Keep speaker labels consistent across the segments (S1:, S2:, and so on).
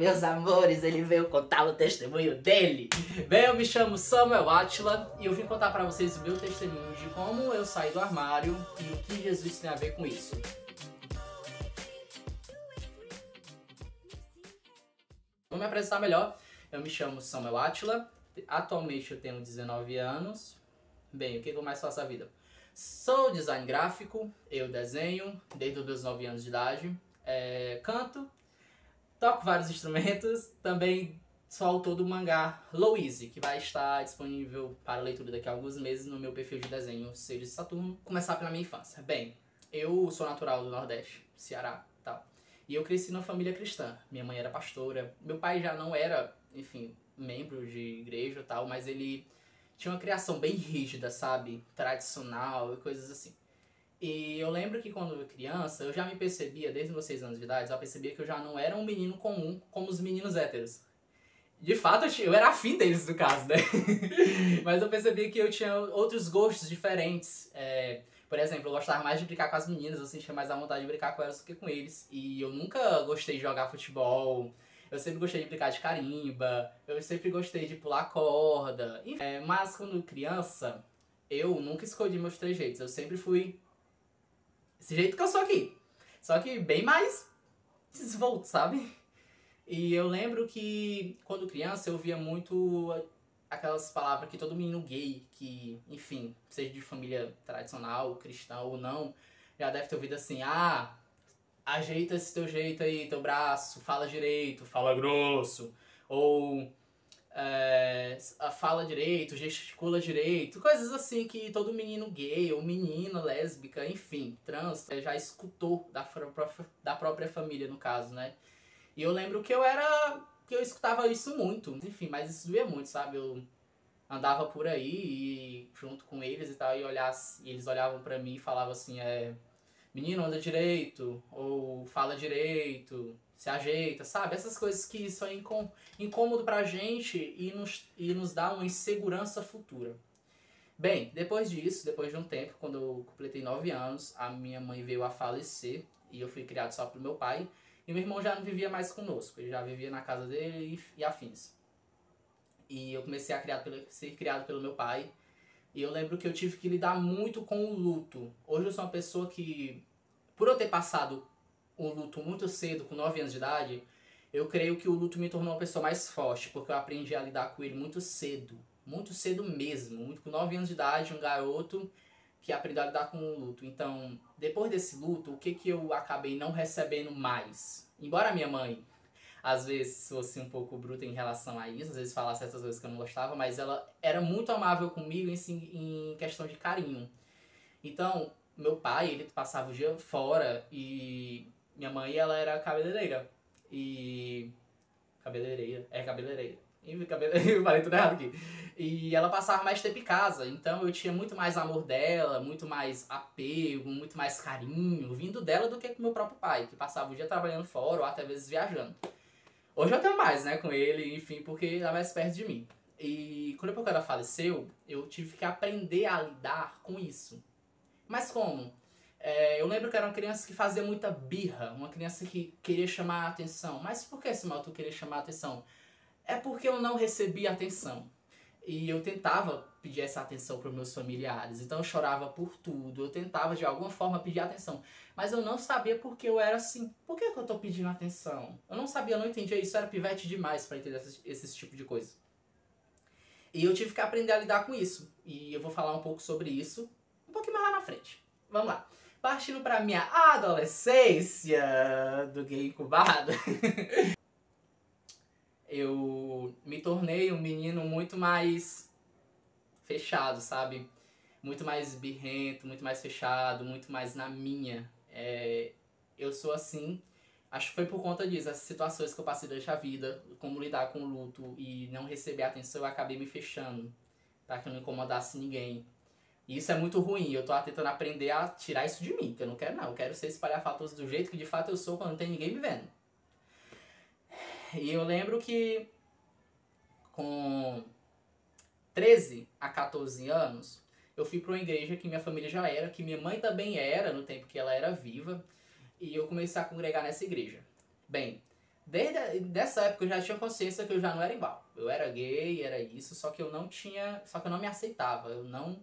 S1: meus amores, ele veio contar o testemunho dele. Bem, eu me chamo Samuel Átila e eu vim contar pra vocês o meu testemunho de como eu saí do armário e o que Jesus tem a ver com isso. Vou me apresentar melhor. Eu me chamo Samuel Átila, atualmente eu tenho 19 anos. Bem, o que eu mais faço na vida? Sou design gráfico, eu desenho desde os meus 9 anos de idade, canto, toco vários instrumentos, também sou autor do mangá Louise, que vai estar disponível para leitura daqui a alguns meses no meu perfil de desenho Seixas de Saturno. Começar pela minha infância. Bem, eu sou natural do Nordeste, Ceará, tal. E eu cresci numa família cristã. Minha mãe era pastora, meu pai já não era, enfim, membro de igreja e tal, mas ele tinha uma criação bem rígida, sabe? Tradicional e coisas assim. E eu lembro que quando eu era criança, eu já me percebia, desde meus 6 anos de idade, eu percebia que eu já não era um menino comum como os meninos héteros. De fato, eu era afim deles, no caso, né? Mas eu percebia que eu tinha outros gostos diferentes. Por exemplo, eu gostava mais de brincar com as meninas, eu sentia mais a vontade de brincar com elas do que com eles. E eu nunca gostei de jogar futebol, eu sempre gostei de brincar de carimba, eu sempre gostei de pular corda. Mas quando criança, eu nunca escolhi meus trejeitos, eu sempre fui desse jeito que eu sou aqui. Só que bem mais desvolto, sabe? E eu lembro que quando criança eu via muito aquelas palavras que todo menino gay, que, enfim, seja de família tradicional, cristã ou não, já deve ter ouvido assim: ah, ajeita esse teu jeito aí, teu braço, fala direito, fala grosso, ou fala direito, gesticula direito, coisas assim que todo menino gay ou menina lésbica, enfim, trans, já escutou da própria família, no caso, né? E eu lembro que eu escutava isso muito, enfim, mas isso doía muito, sabe? Eu andava por aí e junto com eles e tal, e eles olhavam pra mim e falavam assim: menino, anda direito, ou fala direito, se ajeita, sabe? Essas coisas que são incômodo pra gente e nos dá uma insegurança futura. Bem, depois disso, depois de um tempo, quando eu completei 9 anos, a minha mãe veio a falecer e eu fui criado só pelo meu pai. E meu irmão já não vivia mais conosco, ele já vivia na casa dele e afins. E eu comecei a ser criado pelo meu pai. E eu lembro que eu tive que lidar muito com o luto. Hoje eu sou uma pessoa que, por eu ter passado um luto muito cedo, com 9 anos de idade, eu creio que o luto me tornou uma pessoa mais forte, porque eu aprendi a lidar com ele muito cedo mesmo. Muito com 9 anos de idade, um garoto que aprendeu a lidar com o luto. Então, depois desse luto, o que eu acabei não recebendo mais? Embora a minha mãe, às vezes, fosse um pouco bruta em relação a isso, às vezes falasse certas coisas que eu não gostava, mas ela era muito amável comigo em questão de carinho. Então, meu pai, ele passava o dia fora e minha mãe, ela era cabeleireira. Cabeleireira. Eu falei tudo errado aqui. E ela passava mais tempo em casa, então eu tinha muito mais amor dela, muito mais apego, muito mais carinho vindo dela do que com meu próprio pai, que passava o dia trabalhando fora ou até vezes viajando. Hoje eu tenho mais, né, com ele, enfim, porque ele tá mais perto de mim. E quando ela faleceu, eu tive que aprender a lidar com isso. Mas como? Eu lembro que era uma criança que fazia muita birra, uma criança que queria chamar a atenção. Mas por que, Samuel, tu queria chamar a atenção? É porque eu não recebia atenção. E eu tentava pedir essa atenção para os meus familiares. Então eu chorava por tudo. Eu tentava de alguma forma pedir atenção. Mas eu não sabia por que eu era assim. Por que eu tô pedindo atenção? Eu não sabia, eu não entendia isso. Eu era pivete demais para entender esse tipo de coisa. E eu tive que aprender a lidar com isso. E eu vou falar um pouco sobre isso um pouquinho mais lá na frente. Vamos lá. Partindo para minha adolescência do gay incubado. Eu me tornei um menino muito mais fechado, sabe? Muito mais birrento, muito mais fechado, muito mais na minha. Eu sou assim, acho que foi por conta disso, as situações que eu passei durante a vida, como lidar com o luto e não receber atenção, eu acabei me fechando, para que eu não incomodasse ninguém. E isso é muito ruim, eu tô tentando aprender a tirar isso de mim, que eu não quero não, eu quero ser espalhafatoso do jeito que de fato eu sou quando não tem ninguém me vendo. E eu lembro que com 13 a 14 anos, eu fui para uma igreja que minha família já era, que minha mãe também era, no tempo que ela era viva, e eu comecei a congregar nessa igreja. Bem, Desde dessa época eu já tinha consciência que eu já não era igual. Eu era gay, era isso, só que eu não tinha, só que eu não me aceitava, eu não,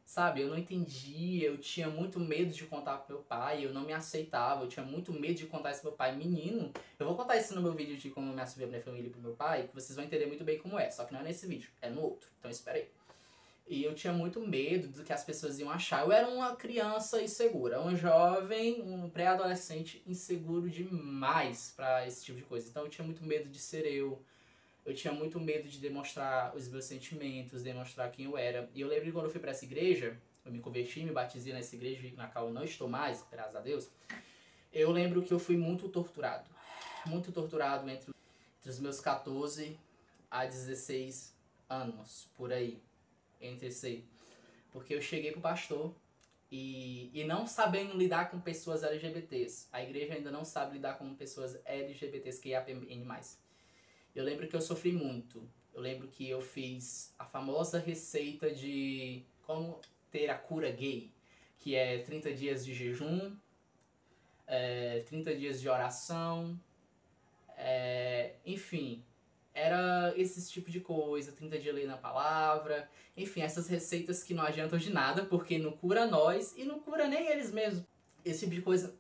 S1: sabe, eu não entendia, eu tinha muito medo de contar pro meu pai, eu não me aceitava, eu tinha muito medo de contar isso pro meu pai. Menino, eu vou contar isso no meu vídeo de como eu me assumi a minha família e pro meu pai, que vocês vão entender muito bem como é, só que não é nesse vídeo, é no outro, então espera aí. E eu tinha muito medo do que as pessoas iam achar. Eu era uma criança insegura, um jovem, um pré-adolescente inseguro demais pra esse tipo de coisa. Então eu tinha muito medo de ser eu. Eu tinha muito medo de demonstrar os meus sentimentos, demonstrar quem eu era. E eu lembro que quando eu fui pra essa igreja, eu me converti, me batizei nessa igreja na qual eu não estou mais, graças a Deus. Eu lembro que eu fui muito torturado. Muito torturado entre os meus 14 a 16 anos, por aí. Entre esse, porque eu cheguei pro pastor e não sabendo lidar com pessoas LGBTs. A igreja ainda não sabe lidar com pessoas LGBTs que IAPN+. Eu lembro que eu sofri muito. Eu lembro que eu fiz a famosa receita de como ter a cura gay, que é 30 dias de jejum, 30 dias de oração, enfim, era esse tipo de coisa, 30 dias lendo a palavra, enfim, essas receitas que não adiantam de nada, porque não cura nós e não cura nem eles mesmos. Esse tipo de coisa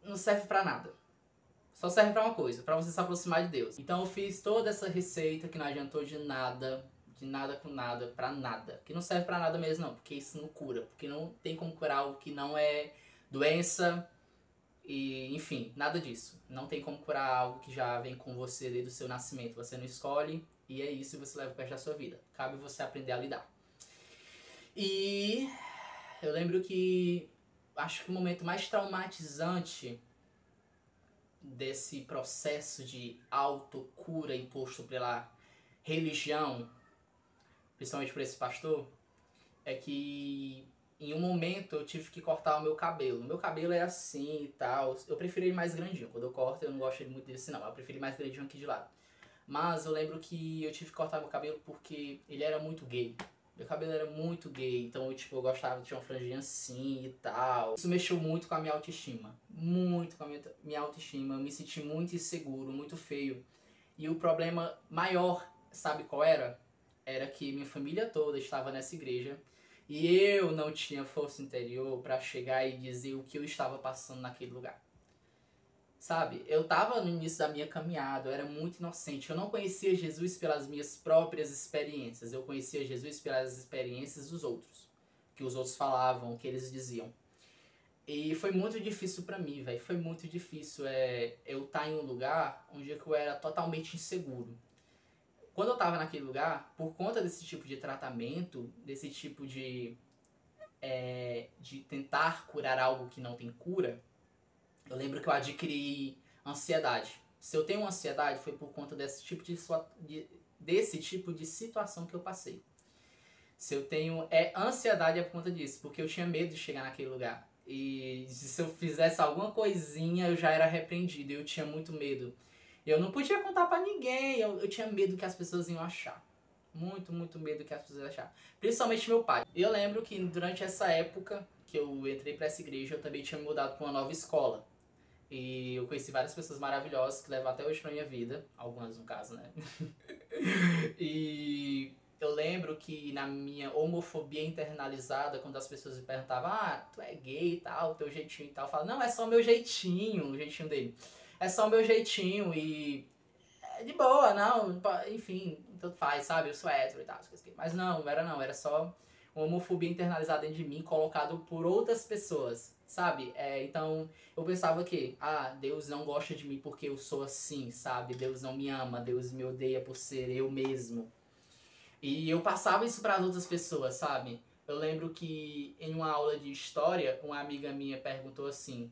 S1: não serve pra nada. Só serve pra uma coisa, pra você se aproximar de Deus. Então eu fiz toda essa receita que não adiantou de nada com nada, pra nada. Que não serve pra nada mesmo não, porque isso não cura. Porque não tem como curar algo que não é doença, e, enfim, nada disso. Não tem como curar algo que já vem com você desde o seu nascimento. Você não escolhe e é isso, e você leva o resto da sua vida. Cabe você aprender a lidar. E eu lembro que acho que o momento mais traumatizante desse processo de autocura imposto pela religião, principalmente por esse pastor, é que em um momento eu tive que cortar o meu cabelo. O meu cabelo é assim e tal. Eu prefiro ele mais grandinho. Quando eu corto, eu não gosto muito desse não. Eu prefiro ele mais grandinho aqui de lado. Mas eu lembro que eu tive que cortar meu cabelo porque ele era muito gay. Meu cabelo era muito gay, então eu gostava de uma franjinha assim e tal. Isso mexeu muito com a minha autoestima. Muito com a minha autoestima. Eu me senti muito inseguro, muito feio. E o problema maior, sabe qual era? Era que minha família toda estava nessa igreja. E eu não tinha força interior para chegar e dizer o que eu estava passando naquele lugar. Sabe? Eu tava no início da minha caminhada, eu era muito inocente. Eu não conhecia Jesus pelas minhas próprias experiências. Eu conhecia Jesus pelas experiências dos outros. Que os outros falavam, o que eles diziam. E foi muito difícil pra mim, velho. Foi muito difícil eu estar em um lugar onde eu era totalmente inseguro. Quando eu tava naquele lugar, por conta desse tipo de tratamento, desse tipo de tentar curar algo que não tem cura, eu lembro que eu adquiri ansiedade. Se eu tenho ansiedade, foi por conta desse tipo de situação que eu passei. Se eu tenho ansiedade, é por conta disso, porque eu tinha medo de chegar naquele lugar. E se eu fizesse alguma coisinha, eu já era repreendido, eu tinha muito medo. Eu não podia contar pra ninguém, eu tinha medo que as pessoas iam achar. Muito, muito medo que as pessoas iam achar. Principalmente meu pai. Eu lembro que durante essa época que eu entrei pra essa igreja, eu também tinha me mudado pra uma nova escola. E eu conheci várias pessoas maravilhosas que levam até hoje pra minha vida. Algumas, no caso, né? E eu lembro que na minha homofobia internalizada, quando as pessoas me perguntavam, tu é gay e tal, teu jeitinho e tal, eu falo, não, é só o meu jeitinho, o jeitinho dele. É só o meu jeitinho e é de boa, não, enfim, tanto faz, sabe? Eu sou hétero e tal, mas não era só uma homofobia internalizada dentro de mim, colocado por outras pessoas, sabe? Então, eu pensava que, Deus não gosta de mim porque eu sou assim, sabe? Deus não me ama, Deus me odeia por ser eu mesmo. E eu passava isso para outras pessoas, sabe? Eu lembro que em uma aula de história, uma amiga minha perguntou assim,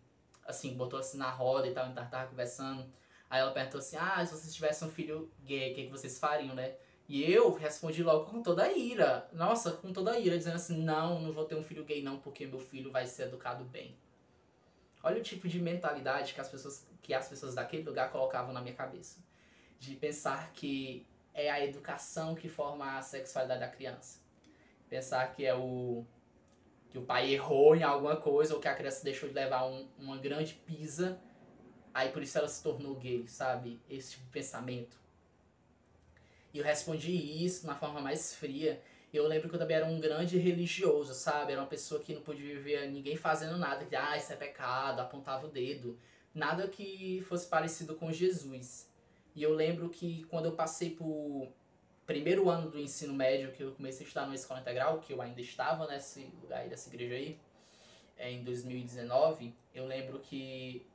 S1: botou assim na roda e tal, a gente tava conversando. Aí ela perguntou assim, se vocês tivessem um filho gay, o que vocês fariam, né? E eu respondi logo com toda a ira. Nossa, com toda a ira, dizendo assim, não vou ter um filho gay não, porque meu filho vai ser educado bem. Olha o tipo de mentalidade que as pessoas daquele lugar colocavam na minha cabeça. De pensar que é a educação que forma a sexualidade da criança. Pensar que que o pai errou em alguma coisa ou que a criança deixou de levar uma grande pisa aí por isso ela se tornou gay, sabe? Esse tipo de pensamento. E eu respondi isso na forma mais fria. Eu lembro que eu também era um grande religioso, sabe? Era uma pessoa que não podia ver ninguém fazendo nada, que, isso é pecado, apontava o dedo. Nada que fosse parecido com Jesus. E eu lembro que quando eu passei por primeiro ano do ensino médio, que eu comecei a estudar numa escola integral, que eu ainda estava nesse lugar aí, dessa igreja aí, em 2019, eu lembro que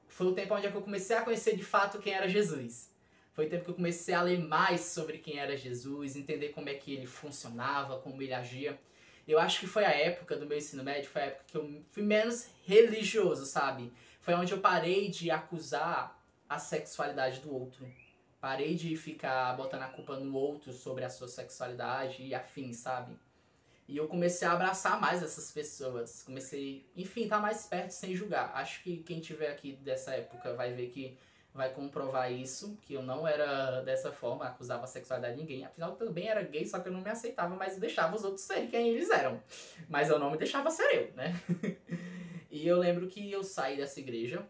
S1: foi o tempo onde eu comecei a conhecer de fato quem era Jesus. Foi o tempo que eu comecei a ler mais sobre quem era Jesus, entender como é que ele funcionava, como ele agia. Eu acho que foi a época do meu ensino médio, foi a época que eu fui menos religioso, sabe? Foi onde eu parei de acusar a sexualidade do outro. Parei de ficar botando a culpa no outro sobre a sua sexualidade e afins, sabe? E eu comecei a abraçar mais essas pessoas. Comecei, enfim, tá mais perto sem julgar. Acho que quem tiver aqui dessa época vai ver que vai comprovar isso, que eu não era dessa forma, acusava a sexualidade de ninguém. Afinal, eu também era gay, só que eu não me aceitava, mas deixava os outros serem quem eles eram. Mas eu não me deixava ser eu, né? E eu lembro que eu saí dessa igreja,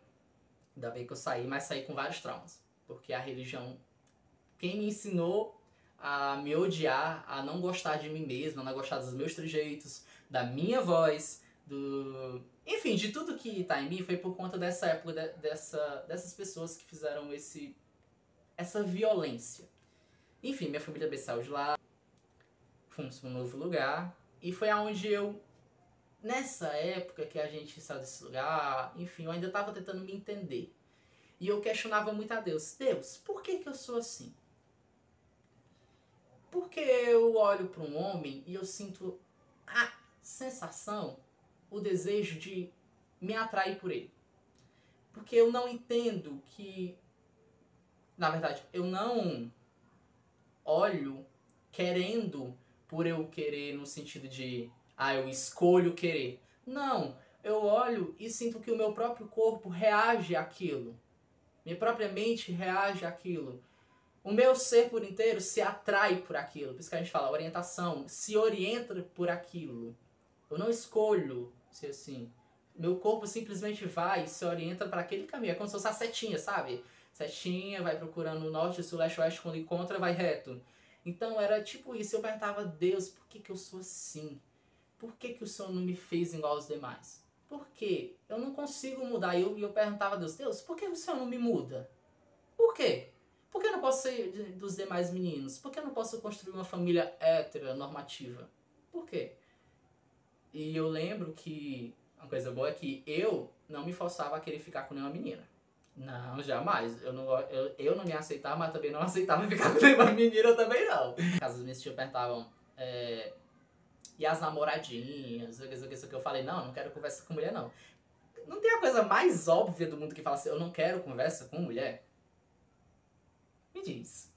S1: ainda bem que eu saí, mas saí com vários traumas. Porque a religião, quem me ensinou a me odiar, a não gostar de mim mesmo, a não gostar dos meus trejeitos, da minha voz, enfim, de tudo que tá em mim, foi por conta dessa época, dessas pessoas que fizeram essa violência. Enfim, minha família também saiu de lá, fomos para um novo lugar, e foi aonde eu, nessa época que a gente saiu desse lugar, enfim, eu ainda tava tentando me entender. E eu questionava muito a Deus. Deus, por que eu sou assim? Porque eu olho para um homem e eu sinto a sensação, o desejo de me atrair por ele. Porque eu não entendo que... Na verdade, eu não olho querendo por eu querer no sentido de... eu escolho querer. Não, eu olho e sinto que o meu próprio corpo reage àquilo. Minha própria mente reage àquilo. O meu ser por inteiro se atrai por aquilo. Por isso que a gente fala orientação. Se orienta por aquilo. Eu não escolho ser assim. Meu corpo simplesmente vai e se orienta para aquele caminho. É como se fosse a setinha, sabe? Setinha, vai procurando o norte, sul, leste, oeste. Quando encontra, vai reto. Então era tipo isso. Eu perguntava, Deus, por que eu sou assim? Por que o Senhor não me fez igual aos demais? Por quê? Eu não consigo mudar. E eu perguntava a Deus, Deus, por que o Senhor não me muda? Por quê? Por que eu não posso ser dos demais meninos? Por que eu não posso construir uma família heteronormativa? Por quê? E eu lembro que uma coisa boa é que eu não me forçava a querer ficar com nenhuma menina. Não, jamais. Eu não me aceitava, mas também não aceitava ficar com nenhuma menina também não. Caso os meus tios perguntavam, e as namoradinhas, isso que eu falei, não quero conversa com mulher não. Não tem a coisa mais óbvia do mundo que fala assim, eu não quero conversa com mulher? Me diz.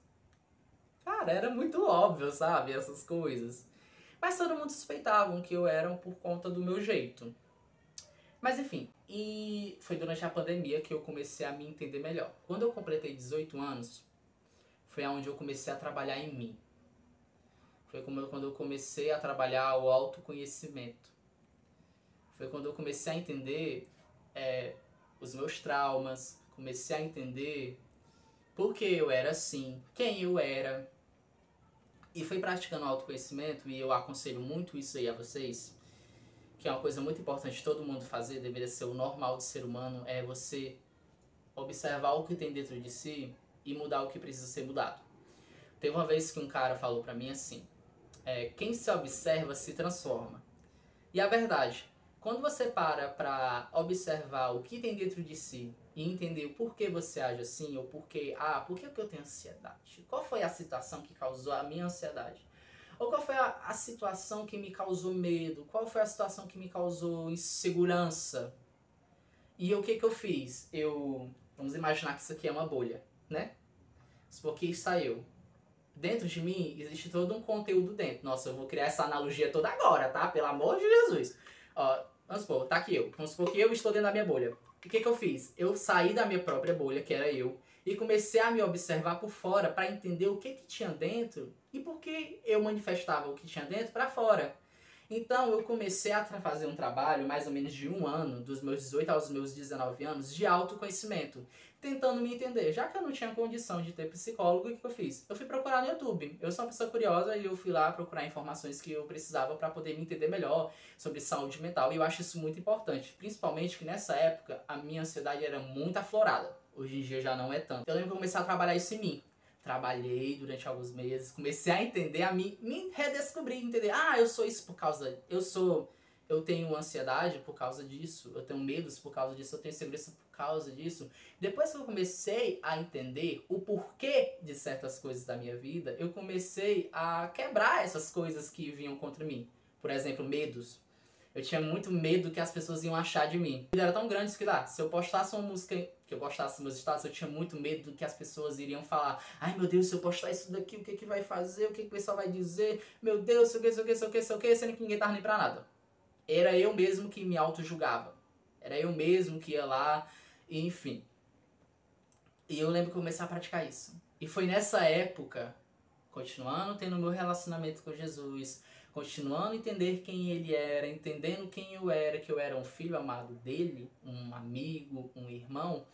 S1: Cara, era muito óbvio, sabe? Essas coisas. Mas todo mundo suspeitava que eu era por conta do meu jeito. Mas enfim, e foi durante a pandemia que eu comecei a me entender melhor. Quando eu completei 18 anos, foi onde eu comecei a trabalhar em mim. Foi quando eu comecei a trabalhar o autoconhecimento. Foi quando eu comecei a entender os meus traumas, comecei a entender por que eu era assim, quem eu era. E foi praticando autoconhecimento, e eu aconselho muito isso aí a vocês, que é uma coisa muito importante todo mundo fazer, deveria ser o normal do ser humano, é você observar o que tem dentro de si e mudar o que precisa ser mudado. Teve uma vez que um cara falou pra mim assim, quem se observa se transforma. E a verdade, quando você para pra observar o que tem dentro de si e entender o porquê você age assim, ou por que eu tenho ansiedade? Qual foi a situação que causou a minha ansiedade? Ou qual foi a situação que me causou medo? Qual foi a situação que me causou insegurança? E o que eu fiz? Vamos imaginar que isso aqui é uma bolha, né? Porque saiu. Dentro de mim existe todo um conteúdo dentro. Nossa, eu vou criar essa analogia toda agora, tá? Pelo amor de Jesus. Ó, vamos supor, tá aqui eu. Vamos supor que eu estou dentro da minha bolha. O que eu fiz? Eu saí da minha própria bolha, que era eu, e comecei a me observar por fora para entender o que tinha dentro e por que eu manifestava o que tinha dentro para fora. Então eu comecei a fazer um trabalho, mais ou menos de um ano, dos meus 18 aos meus 19 anos, de autoconhecimento, tentando me entender. Já que eu não tinha condição de ter psicólogo, o que eu fiz? Eu fui procurar no YouTube. Eu sou uma pessoa curiosa e eu fui lá procurar informações que eu precisava para poder me entender melhor sobre saúde mental. E eu acho isso muito importante, principalmente que nessa época a minha ansiedade era muito aflorada. Hoje em dia já não é tanto. Eu lembro que eu comecei a trabalhar isso em mim. Trabalhei durante alguns meses, comecei a entender, a me redescobrir, entender, eu sou isso por causa, eu tenho ansiedade por causa disso, eu tenho medos por causa disso, eu tenho insegurança por causa disso. Depois que eu comecei a entender o porquê de certas coisas da minha vida, eu comecei a quebrar essas coisas que vinham contra mim. Por exemplo, medos. Eu tinha muito medo que as pessoas iam achar de mim. Era tão grande que lá, se eu postasse uma música que eu gostasse dos meus status, eu tinha muito medo do que as pessoas iriam falar. Ai meu Deus, se eu postar isso daqui, o que vai fazer? O que o pessoal vai dizer? Meu Deus, sei o que, sendo que ninguém tava nem pra nada. Era eu mesmo que me auto-julgava. Era eu mesmo que ia lá, enfim. E eu lembro que eu comecei a praticar isso. E foi nessa época, continuando tendo meu relacionamento com Jesus, continuando a entender quem ele era, entendendo quem eu era, que eu era um filho amado dele, um amigo, um irmão,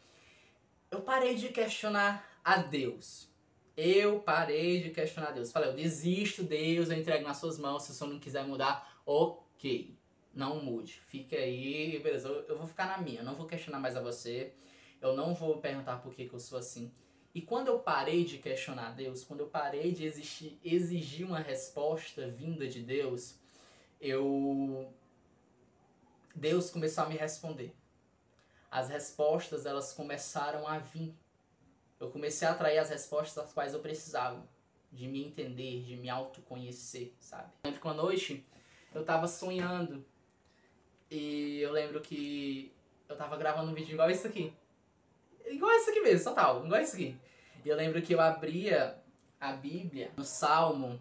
S1: eu parei de questionar a Deus. Eu parei de questionar a Deus. Falei, eu desisto, Deus, eu entrego nas suas mãos, se o senhor não quiser mudar, ok. Não mude, fique aí, beleza, eu vou ficar na minha, eu não vou questionar mais a você, eu não vou perguntar por que eu sou assim. E quando eu parei de questionar Deus, quando eu parei de exigir uma resposta vinda de Deus, Deus começou a me responder. As respostas, elas começaram a vir. Eu comecei a atrair as respostas das quais eu precisava, de me entender, de me autoconhecer, sabe? Lembro que uma noite eu tava sonhando e eu lembro que eu tava gravando um vídeo igual esse aqui. Igual esse aqui mesmo, total, igual esse aqui. E eu lembro que eu abria a Bíblia no Salmo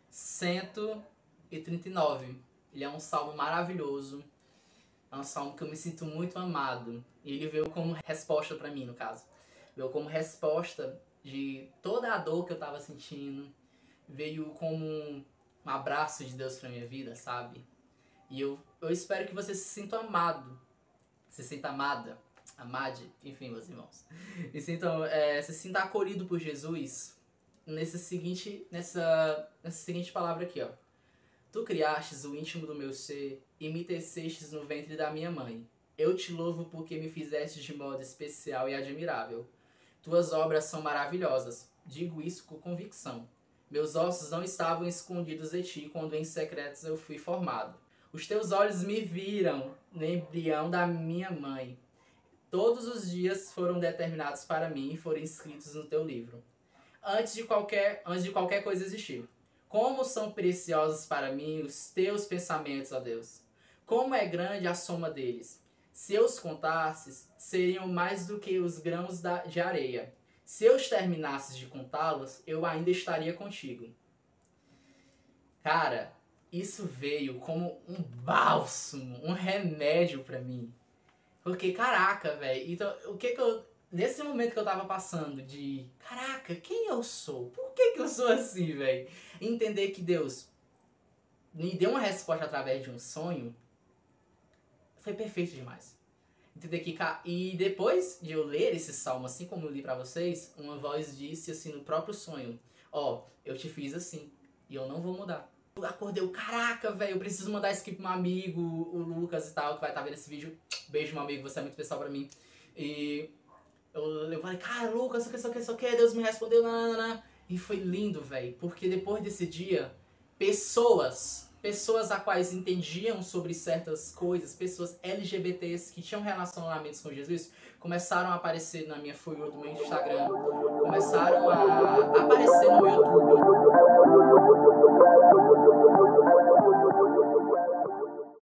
S1: 139. Ele é um salmo maravilhoso. É um salmo que eu me sinto muito amado. E ele veio como resposta pra mim, no caso. Veio como resposta de toda a dor que eu tava sentindo. Veio como um abraço de Deus pra minha vida, sabe? E eu espero que você se sinta amado. Se sinta amada. Amade, enfim, meus irmãos. E se sinta acolhido por Jesus nessa seguinte palavra aqui, ó. Tu criastes o íntimo do meu ser e me tecestes no ventre da minha mãe. Eu te louvo porque me fizeste de modo especial e admirável. Tuas obras são maravilhosas. Digo isso com convicção. Meus ossos não estavam escondidos de ti quando em secretos eu fui formado. Os teus olhos me viram no embrião da minha mãe. Todos os dias foram determinados para mim e foram escritos no teu livro. Antes de qualquer coisa existir. Como são preciosos para mim os teus pensamentos, ó Deus. Como é grande a soma deles. Se eu os contasses, seriam mais do que os grãos de areia. Se eu terminasses de contá-los, eu ainda estaria contigo. Cara, isso veio como um bálsamo, um remédio pra mim. Porque, caraca, velho, então, nesse momento que eu tava passando de, caraca, quem eu sou? Por que eu sou assim, velho? Entender que Deus me deu uma resposta através de um sonho, foi perfeito demais. Entender que, e depois de eu ler esse salmo, assim como eu li pra vocês, uma voz disse assim no próprio sonho, eu te fiz assim, e eu não vou mudar. Eu acordei, caraca, velho, eu preciso mandar isso aqui pro meu amigo, o Lucas e tal, que vai estar vendo esse vídeo. Beijo, meu amigo, você é muito especial pra mim. E eu falei, cara, Lucas, isso aqui, Deus me respondeu, nananana. E foi lindo, velho, porque depois desse dia, pessoas a quais entendiam sobre certas coisas, pessoas LGBTs que tinham relacionamentos com Jesus, começaram a aparecer na minha For You do meu Instagram, começaram a